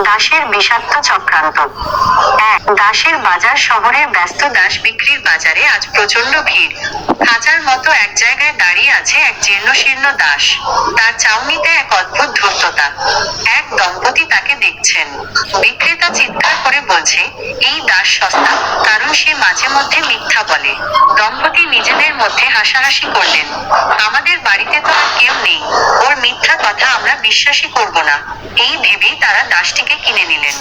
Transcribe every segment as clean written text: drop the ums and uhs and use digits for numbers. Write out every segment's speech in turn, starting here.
দাসের বিষাক্ত চক্রান্ত। দাসের বাজার। শহরের ব্যস্ত দাস বিক্রির বাজারে আজ প্রচন্ড ভিড়। খাঁচার মতো এক জায়গায় দাঁড়িয়ে আছে এক জীর্ণশীর্ণ দাস। তার চাউনিতে এক অদ্ভুত ধূর্ততা। এক দম্পতি তাকে দেখছেন। বিক্রেতা চিৎকার করে বলছে, এই দাস সস্তা, কারণ সে মাঝে মধ্যে মিথ্যা বলে। দম্পতি নিজেদের মধ্যে হাসাহাসি করলেন। আমাদের বাড়িতে তো আর কেউ নেই, ওর মিথ্যা কথা আমরা বিশ্বাসই করব না। এই ভেবেই তারা দাসটিকে কিনে নিলেন।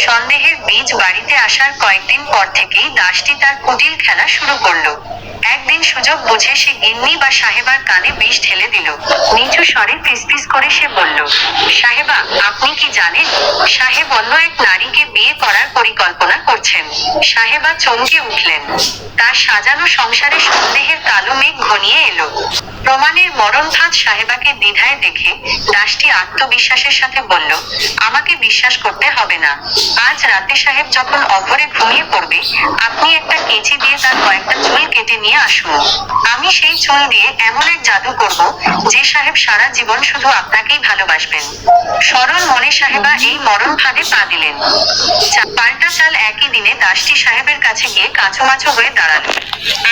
সন্দেহের বীজ বাড়িতে আসার কয়েকদিন পর থেকেই দাসটি তার কুটিল খেলা শুরু করলো। একদিন সুযোগ বুঝে সে গিন্নি বা সাহেবার কানে বিষ ঢেলে দিল। নিচু স্বরে ফিসফিস করে সে বলল, সাহেবা, আপনি কি জানেন, সাহেব অন্য এক নারীকে বিয়ে করার পরিকল্পনা করছেন। সাহেবা চমকে উঠলেন। তার সাজানো সংসারে সন্দেহের কালো মেঘ ঘনিয়ে এলো। প্রমাণের মরণ ফাঁদ সাহেবাকে দ্বিধায় দেখে দাসটি আত্মবিশ্বাসের সাথে বলল, আমাকে বিশ্বাস করতে হবে না। আজ রাতে সাহেব যখন অঘরে ঘুমিয়ে পড়বে, আপনি একটা কেঁচি দিয়ে তার কয়েকটা চুল কেটে নিয়ে আসুন। আমি সেই চুল দিয়ে এমন এক জাদু করব যে সাহেব সারা জীবন শুধু আপনাকেই ভালোবাসবেন। সরল মনে সাহেবা এই মরণ ফাঁদে পা দিলেন। পাল্টা চাল। একই দিনে দাসটি সাহেবের কাছে গিয়ে কাঁচুমাচু হয়ে দাঁড়ালো।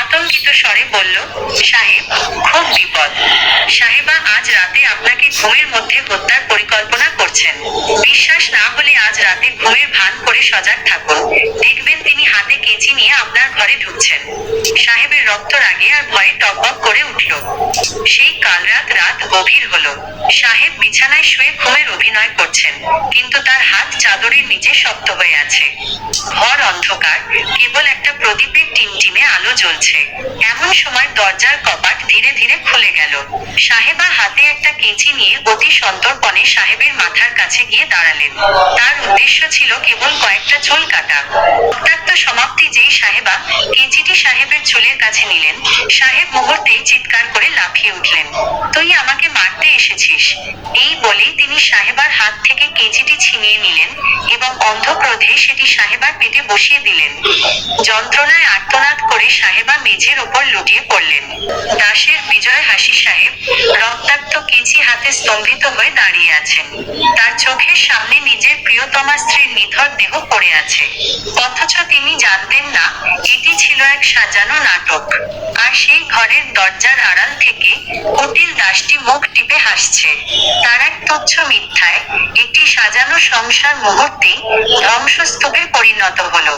আতঙ্কিত স্বরে বলল, সাহেব, খুব বিপদ। সাহেবা আজ রাতে আপনাকে ঘুমের মধ্যে হত্যার পরিকল্পনা করছেন। বিশ্বাস না হলে আজ রাতে ঘুমের ভান করে সজাগ থাকুন, দেখবেন তিনি হাতে কেঁচি নিয়ে আপনার ঘরে ঢুকছেন। সাহেবের রক্ত রাগে আর ভয়ে টকবক করে উঠল। সেই কাল রাত গভীর হলো। সাহেব বিছানায় শুয়ে ঘুমের অভিনয় করছেন, কিন্তু তার হাত চাদরের নিচে শক্ত হয়ে আছে। ঘর অন্ধকার, কেবল একটা প্রদীপের টিমটিমে আলো জ্বলছে। এমন সময় দরজার কপাট ধীরে ধীরে খুলে গেল। সাহেবা হাতে একটা কেঁচি নিয়ে অতি সন্তর্পণে সাহেবের মাথার কাছে গিয়ে দাঁড়ালেন। তার উদ্দেশ্য ছিল কেবল কয়েকটা চুল কাটা। রক্তাক্ত সমাপ্তি যেই সাহেবা কেঁচিটি সাহেবের চুলের কাছে নিলেন, সাহেব মুহূর্তেই চিৎকার করে লাফিয়ে উঠলেন, তুই আমাকে মারতে এসেছিস। এই বলেই তিনি সাহেবার হাত থেকে কেঁচিটি ছিনিয়ে নিলেন এবং অন্ধক্রোধে সেটি সাহেবার পেটে বসিয়ে দিলেন। যন্ত্রণায় আর্তনাদ করে সাহেবা মেঝের ওপর লুটিয়ে পড়লেন। দাসের বিজয় হাসি। সাহেব রক্তাক্ত কেঁচি হাতে স্তম্ভিত হয়ে দাঁড়িয়ে আছেন। তার চোখের সামনে নিজের প্রিয়তমা স্ত্রীর নিথর দেহ পড়ে আছে। অথচ তিনি জানতেন না, এটি ছিল এক সাজানো নাটক। আর সেই ঘরের দরজার আড়াল থেকে কুটিল দাসটি মুখ টিপে হাসছে। তার এক তুচ্ছ মিথ্যায় একটি সাজানো সংসার মুহূর্তেই ধ্বংসস্তূপে পরিণত হলো।